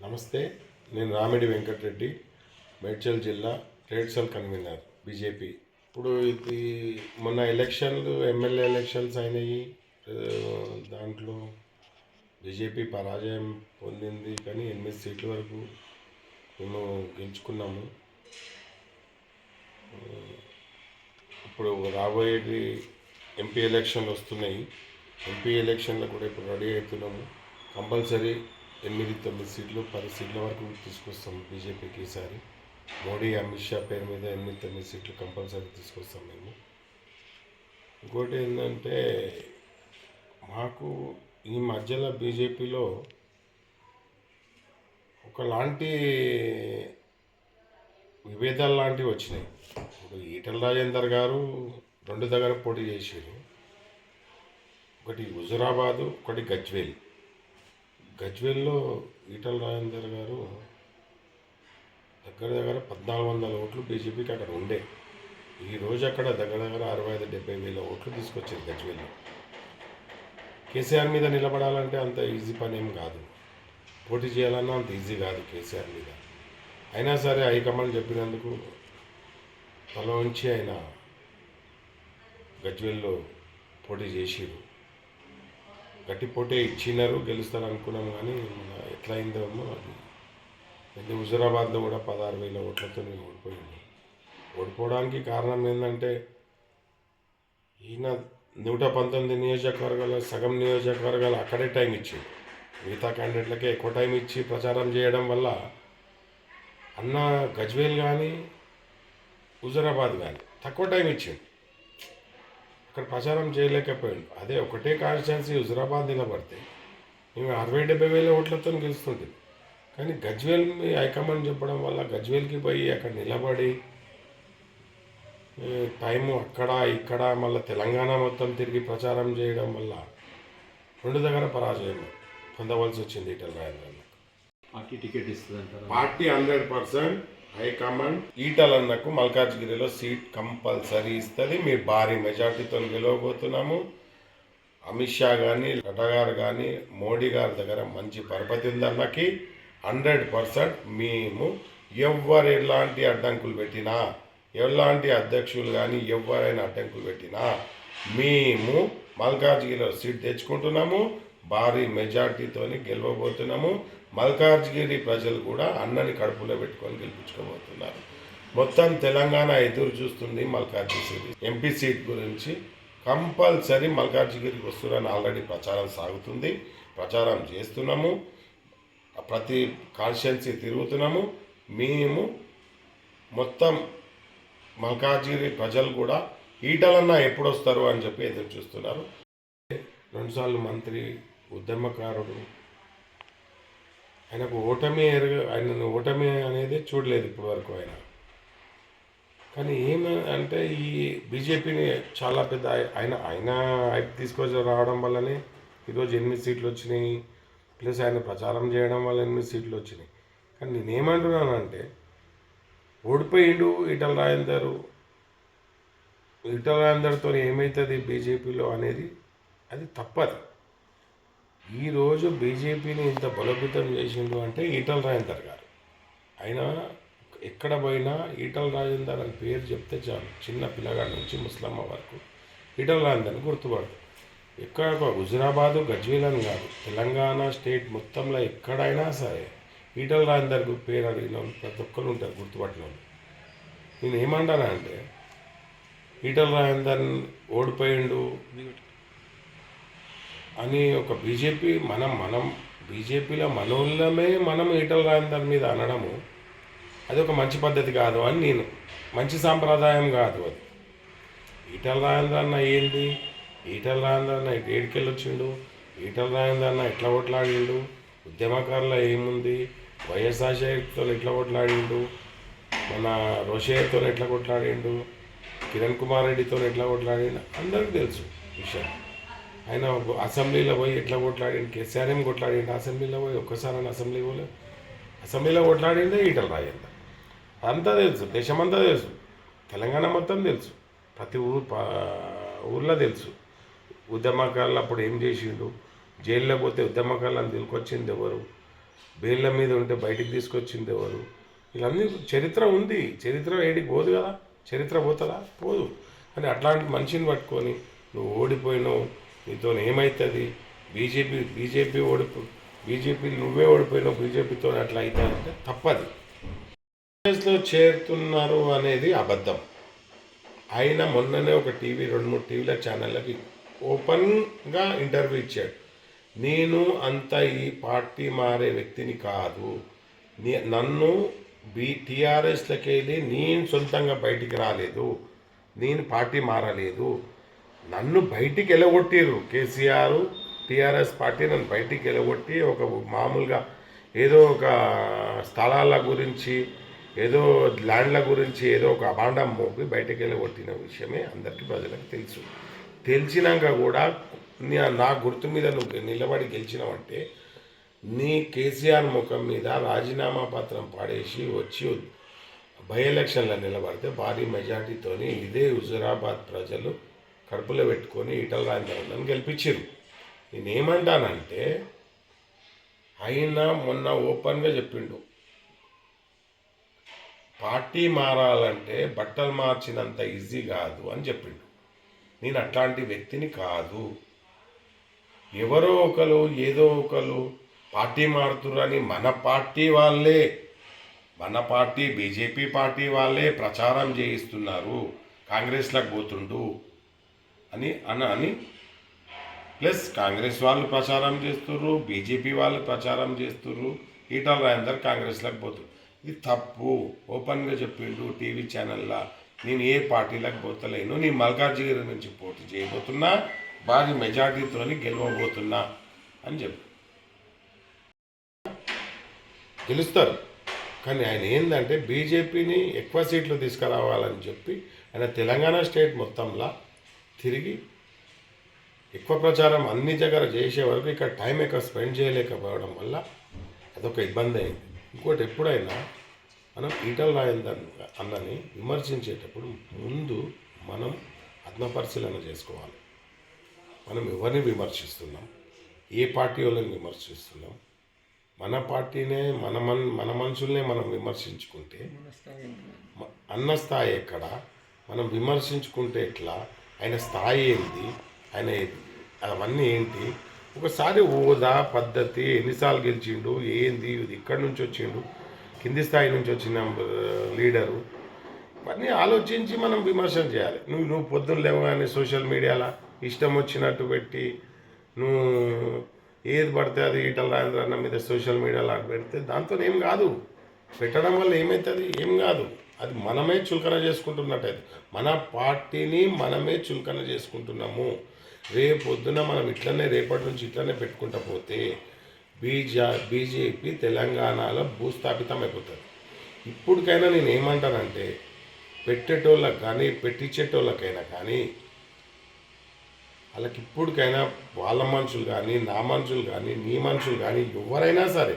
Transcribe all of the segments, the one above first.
నమస్తే, నేను రామిడి వెంకటరెడ్డి, మేడ్చల్ జిల్లా ట్రేడ్ సెల్ కన్వీనర్ బీజేపీ. ఇప్పుడు ఇది మొన్న ఎలక్షన్లు ఎమ్మెల్యే ఎలక్షన్స్ అయినాయి. దాంట్లో బీజేపీ పరాజయం పొందింది, కానీ 8 సీట్ల వరకు మేము గెలుచుకున్నాము. ఇప్పుడు రాబోయేది ఎంపీ ఎలక్షన్లు వస్తున్నాయి. ఎంపీ ఎలక్షన్లో కూడా ఇప్పుడు రెడీ అవుతున్నాము. కంపల్సరీ 8-9 సీట్లు 10 సీట్ల వరకు తీసుకొస్తాం బీజేపీకి. ఈసారి మోడీ అమిత్ షా పేరు మీద 8-9 సీట్లు కంపల్సరీ తీసుకొస్తాం మేము. ఇంకోటి ఏంటంటే, మాకు ఈ మధ్యలో బీజేపీలో ఒకలాంటి విభేదాలు లాంటివి వచ్చినాయి. ఇప్పుడు ఈటల రాజేందర్ గారు 2 దగ్గర పోటీ చేశారు. ఒకటి హుజురాబాదు, ఒకటి గజ్వేల్లో ఈటల రాజేందర్ గారు దగ్గర 1400 ఓట్లు బీజేపీకి అక్కడ ఉండే. ఈరోజు అక్కడ దగ్గర 65-70 వేల ఓట్లు తీసుకొచ్చారు గజ్వేల్లో. కేసీఆర్ మీద నిలబడాలంటే అంత ఈజీ పని ఏం కాదు, పోటీ చేయాలన్నా అంత ఈజీ కాదు కేసీఆర్ మీద. అయినా సరే హైకమాండ్ చెప్పినందుకు తల ఉంచి ఆయన గజ్వేల్లో పోటీ చేసిరు. గట్టి పోటీ ఇచ్చినారు, గెలుస్తారు అనుకున్నాము. కానీ ఎట్లా అయిందేమో అది. హుజురాబాద్లో కూడా 16,000 ఓట్లతో ఓడిపోయింది. ఓడిపోవడానికి కారణం ఏంటంటే, ఈయన 119 నియోజకవర్గాలు, సగం నియోజకవర్గాలు అక్కడే టైం ఇచ్చింది. మిగతా క్యాండిడేట్లకే ఎక్కువ టైం ఇచ్చి ప్రచారం చేయడం వల్ల అన్న గజ్వేల్ కానీ హుజురాబాద్ కానీ తక్కువ టైం ఇచ్చింది, అక్కడ ప్రచారం చేయలేకపోయాడు. అదే ఒకటే కాన్స్టిట్యున్సీ హుజురాబాద్ నిలబడితే మేము 60-70 వేల ఓట్లతో గెలుస్తుంటుంది. కానీ గజ్వేల్ హైకమాండ్ చెప్పడం వల్ల గజ్వేల్కి పోయి అక్కడ నిలబడి టైము అక్కడ ఇక్కడ మళ్ళీ తెలంగాణ మొత్తం తిరిగి ప్రచారం చేయడం వల్ల 2 దగ్గర పరాజయం పొందవలసి వచ్చింది ఈటల రాజేందర్. పార్టీ టికెట్ ఇస్తుంది, పార్టీ 100% హైకమాండ్ ఈటలన్నకు మల్కాజ్గిరిలో సీట్ కంపల్సరీ ఇస్తుంది. మీ భారీ మెజార్టీతో గెలవబోతున్నాము. అమిత్ షా కానీ నడ్డా గారు కానీ మోడీ గారి దగ్గర మంచి పరపతి ఉంది అన్నకి. 100% మేము ఎవరు ఎలాంటి అడ్డంకులు పెట్టినా, ఎలాంటి అధ్యక్షులు కానీ ఎవరైనా అడ్డంకులు పెట్టినా మేము మల్కాజ్గిరిలో సీట్ తెచ్చుకుంటున్నాము. భారీ మెజార్టీతో గెలవబోతున్నాము. మల్కాజ్గిరి ప్రజలు కూడా అన్నని కడుపులో పెట్టుకొని గెలిపించుకోబోతున్నారు. మొత్తం తెలంగాణ ఎదురు చూస్తుంది మల్కాజ్గిరి ఎంపీ సీట్ గురించి. కంపల్సరీ మల్కాజ్గిరికి వస్తున్నారని ఆల్రెడీ ప్రచారం సాగుతుంది, ప్రచారం చేస్తున్నాము. ప్రతి కాన్స్టిట్యున్సీ తిరుగుతున్నాము. మేము మొత్తం మల్కాజ్గిరి ప్రజలు కూడా ఈటలన్న ఎప్పుడు వస్తారు అని చెప్పి ఎదురు చూస్తున్నారు. 2 సార్లు మంత్రి, ఉద్యమకారుడు, ఆయనకు ఆయనను ఓటమి అనేది చూడలేదు ఇప్పటి వరకు ఆయన. కానీ ఏమంటే ఈ బీజేపీని చాలా పెద్ద ఆయన హైప్ తీసుకొచ్చి రావడం వల్లనే ఈరోజు 8 సీట్లు వచ్చినాయి. ప్లస్ ఆయన ప్రచారం చేయడం వల్ల 8 సీట్లు వచ్చినాయి. కానీ నేనేమంటున్నానంటే, ఓడిపోయిండు ఈటల రాజేందర్తో ఏమవుతుంది బీజేపీలో అనేది అది తప్పదు. ఈరోజు బీజేపీని ఇంత బలోపేతం చేసిండు అంటే ఈటల రాజేందర్ గారు. ఆయన ఎక్కడ పోయినా ఈటల రాజేందర్ అని పేరు చెప్తే చాలు, చిన్న పిల్లగాడి నుంచి ముసలమ్మ వరకు ఈటల రాజేందర్ని గుర్తుపడదు. ఎక్కడ హుజురాబాదు గజ్వేల్ అని కాదు, తెలంగాణ స్టేట్ మొత్తంలో ఎక్కడైనా సరే ఈటల రాజేందర్ పేరు అడిగిన వాళ్ళు ప్రతి ఒక్కరు ఉంటారు గుర్తుపట్టిన వాళ్ళు. నేను ఏమంటానా అంటే, ఈటల రాజేందర్ ఓడిపోయిండు అని ఒక బీజేపీ మనం బీజేపీలో మనోళ్ళమే మనం ఈటల రాజేందర్ మీద అనడము అది ఒక మంచి పద్ధతి కాదు అని నేను, మంచి సాంప్రదాయం కాదు అది. ఈటల రాజేందర్ అన్న ఏంది, ఈటల రాజేందర్ అన్న ఏడికెళ్ళి వచ్చిండు, ఈటల రాజేందర్ అన్న ఎట్లా కొట్లాడిండు, ఉద్యమకారులో ఏముంది, వైఎస్ఆర్తో ఎట్లా కొట్లాడిండు, మన రోషయ్యతో ఎట్లా కొట్లాడిండు, కిరణ్ కుమార్ రెడ్డితో ఎట్లా కొట్లాడిండు అందరికీ తెలుసు విషయం. ఆయన అసెంబ్లీలో పోయి ఎట్లా కొట్లాడిండు, కేసీఆర్ ఏం కొట్లాడిండు అసెంబ్లీలో పోయి, ఒక్కసారి అసెంబ్లీ పోలే, అసెంబ్లీలో కొట్లాడిందే ఈటల రాజేందర్. అంతా తెలుసు, దేశమంతా తెలుసు, తెలంగాణ మొత్తం తెలుసు, ప్రతి ఊర్లో తెలుసు. ఉద్యమకారులు అప్పుడు ఏం చేసిండు, జైల్లో పోతే ఉద్యమకాలను తీసుకొచ్చింది ఎవరు, బెయిల్ల మీద ఉంటే బయటికి తీసుకొచ్చింది ఎవరు, ఇవన్నీ చరిత్ర ఉంది. చరిత్ర ఏడికి పోదు కదా, చరిత్ర పోతుందా, పోదు. అని అట్లాంటి మనిషిని పట్టుకొని నువ్వు ఓడిపోయినావు, నీతో ఏమవుతుంది, బీజేపీ నువ్వే ఓడిపోయినావు, బీజేపీతో అట్లా అవుతుందంటే తప్పది. కాంగ్రెస్లో చేరుతున్నారు అనేది అబద్ధం. ఆయన మొన్ననే ఒక టీవీ 2-3 టీవీల ఛానళ్ళకి ఓపెన్గా ఇంటర్వ్యూ ఇచ్చాడు. నేను అంత ఈ పార్టీ మారే వ్యక్తిని కాదు, నన్ను టీఆర్ఎస్లకి వెళ్ళి నేను సొంతంగా బయటికి రాలేదు, నేను పార్టీ మారలేదు, నన్ను బయటికి వెళ్ళగొట్టిర్రు కేసీఆర్, టీఆర్ఎస్ పార్టీ నన్ను బయటికి వెళ్ళగొట్టి ఒక మామూలుగా ఏదో ఒక స్థలాల గురించి, ఏదో ల్యాండ్ల గురించి ఏదో ఒక అభాండం మోపి బయటకు వెళ్ళగొట్టిన విషయమే అందరికీ ప్రజలకు తెలుసు. తెలిసినాక కూడా నా గుర్తు మీద నువ్వు నిలబడి గెలిచినావంటే నీ కేసీఆర్ ముఖం మీద రాజీనామా పత్రం పాడేసి వచ్చి బై ఎలక్షన్లో నిలబడితే భారీ మెజార్టీతోని ఇదే హుజురాబాద్ ప్రజలు కడుపులో పెట్టుకొని ఈటల రాజేందర్ని గెలిపించారు. నేనేమంటానంటే ఆయన మొన్న ఓపెన్గా చెప్పిండు, పార్టీ మారాలంటే బట్టలు మార్చినంత ఈజీ కాదు అని చెప్పిండు. నేను అట్లాంటి వ్యక్తిని కాదు. ఎవరో ఒకరు ఏదో ఒకరు పార్టీ మారుతురని మన పార్టీ బీజేపీ పార్టీ వాళ్ళే ప్రచారం చేయిస్తున్నారు, కాంగ్రెస్లకు పోతుండు అని ప్లస్ కాంగ్రెస్ వాళ్ళు ప్రచారం చేస్తుర్రు, బీజేపీ వాళ్ళు ప్రచారం చేస్తుర్రు, ఈటల రాజేందర్ కాంగ్రెస్లకు పోతున్నారు. ఇది తప్పు. ఓపెన్గా చెప్పిండు టీవీ ఛానల్లో, నేను ఏ పార్టీలకు పోతలేను, నేను మల్కాజ్గిరి నుంచి పోటీ చేయబోతున్నా, భారీ మెజార్టీతో గెలవబోతున్నా అని చెప్పి గెలుస్తారు. కానీ ఆయన ఏంటంటే బీజేపీని ఎక్కువ సీట్లు తీసుకురావాలని చెప్పి ఆయన తెలంగాణ స్టేట్ మొత్తంలో తిరిగి ఎక్కువ ప్రచారం అన్ని దగ్గర చేసే వరకు ఇక్కడ టైం ఎక్కువ స్పెండ్ చేయలేకపోవడం వల్ల అదొక ఇబ్బంది అయింది. ఇంకోటి, ఎప్పుడైనా మనం ఈటల రాజేందర్ అన్నని విమర్శించేటప్పుడు ముందు మనం ఆత్మపరిశీలన చేసుకోవాలి. మనం ఎవరిని విమర్శిస్తున్నాం, ఏ పార్టీ వాళ్ళని విమర్శిస్తున్నాం, మన పార్టీనే మన మనుషుల్నే మనం విమర్శించుకుంటే అన్న స్థాయి ఎక్కడ, మనం విమర్శించుకుంటే ఎట్లా, ఆయన స్థాయి ఏంటి, ఆయన అవన్నీ ఏంటి, ఒకసారి హోదా పద్ధతి, ఎన్నిసార్లు గెలిచిండు, ఏంది, ఇది ఇక్కడి నుంచి వచ్చిండు, కింది స్థాయి నుంచి వచ్చిన లీడరు, ఇవన్నీ ఆలోచించి మనం విమర్శన చేయాలి. నువ్వు పొద్దున్న లేవగానే సోషల్ మీడియాలో ఇష్టం వచ్చినట్టు పెట్టి నువ్వు ఏది పడితే అది ఈటల రాజేందర్ అన్న మీద సోషల్ మీడియాలో పెడితే దాంతో ఏం కాదు. పెట్టడం వల్ల ఏమవుతుంది, ఏం కాదు. అది మనమే చులకన చేసుకుంటున్నట్టయితే, మన పార్టీని మనమే చులకన చేసుకుంటున్నాము. రేపొద్దున మనం రేపటి నుంచి ఇట్లనే పెట్టుకుంటా పోతే బీజేపీ తెలంగాణలో భూస్థాపితం అయిపోతుంది. ఇప్పటికైనా నేను ఏమంటానంటే, పెట్టేటోళ్ళకి కానీ పెట్టించేటోళ్ళకైనా కానీ వాళ్ళకి ఇప్పటికైనా వాళ్ళ మనుషులు కానీ, నా మనుషులు కానీ, నీ మనుషులు కానీ, ఎవరైనా సరే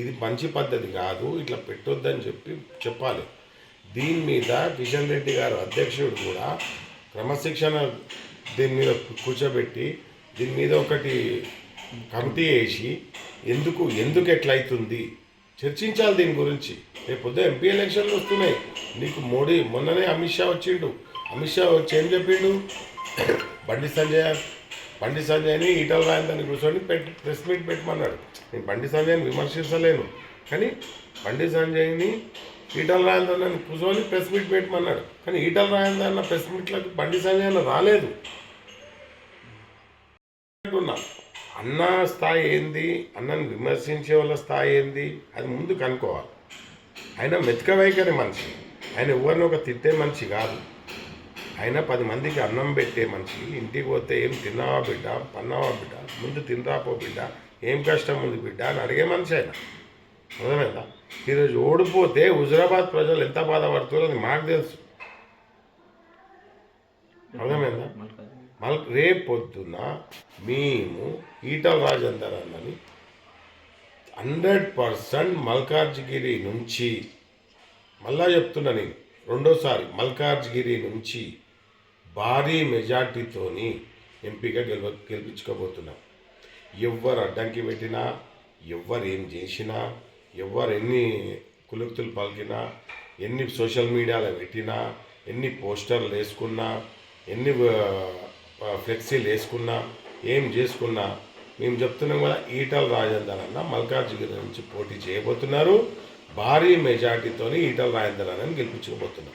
ఇది మంచి పద్ధతి కాదు, ఇట్లా పెట్టొద్దని చెప్పాలి. దీని మీద కిషన్ రెడ్డి గారు అధ్యక్షుడు కూడా క్రమశిక్షణ దీని మీద కూర్చోబెట్టి దీని మీద ఒకటి కమిటీ వేసి ఎందుకు ఎట్లయితుంది చర్చించాలి దీని గురించి. రేపు పొద్దున ఎంపీ ఎలక్షన్లు వస్తున్నాయి. నీకు మొన్ననే అమిత్ షా వచ్చిండు. అమిత్ షా వచ్చి ఏం చెప్పిండు, బండి సంజయ్ని ఈటల రాజేందర్ని కూర్చొని ప్రెస్ మీట్ పెట్టమన్నాడు. నేను బండి సంజయ్ని విమర్శించలేను, కానీ బండి సంజయ్ని ఈటల రాజేందర్ని కూర్చొని ప్రెస్ మీట్ పెట్టమన్నాడు. కానీ ఈటల రాజేందర్ అన్న ప్రెస్ మీట్లకు బండి సంజయ్ అన్న రాలేదు. అన్న స్థాయి ఏంది, అన్నను విమర్శించే వాళ్ళ స్థాయి ఏంది, అది ముందు కనుక్కోవాలి. ఆయన మెతక వైఖరి మనిషి, ఆయన ఎవరిని ఒక తిట్టే మనిషి కాదు. ఆయన 10 మందికి అన్నం పెట్టే మనిషి. ఇంటికి పోతే ఏం తిన్నావా బిడ్డ, పన్నావా బిడ్డ, ముందు తినరాపో బిడ్డ, ఏం కష్టం ఉంది బిడ్డ అని అడిగే మనిషి ఆయన. అర్థమైందా? ఈరోజు ఓడిపోతే హుజురాబాద్ ప్రజలు ఎంత బాధపడుతారో అది మాకు తెలుసు. అర్థమైందా? రేపు పొద్దున్న మేము ఈటల రాజేందర్ అన్నని 100% మల్కాజ్గిరి నుంచి, మళ్ళా చెప్తున్నా నేను రెండోసారి, మల్కాజ్గిరి నుంచి భారీ మెజార్టీతోని ఎంపీగా గెలిపించుకోబోతున్నాం. ఎవ్వరు అడ్డంకి పెట్టినా, ఎవ్వరు ఏం చేసినా, ఎవ్వరు ఎన్ని కులుక్తులు పలికినా, ఎన్ని సోషల్ మీడియాలో పెట్టినా, ఎన్ని పోస్టర్లు వేసుకున్నా, ఎన్ని ఫ్లెక్సీలు వేసుకున్నా, ఏం చేసుకున్నా మేము చెప్తున్నాం కదా, ఈటల రాజేందర్ అన్న మల్కాజ్గిరి నుంచి పోటీ చేయబోతున్నారు. భారీ మెజార్టీతోని ఈటల రాజేందర్ అన్నని గెలిపించుకోబోతున్నాం.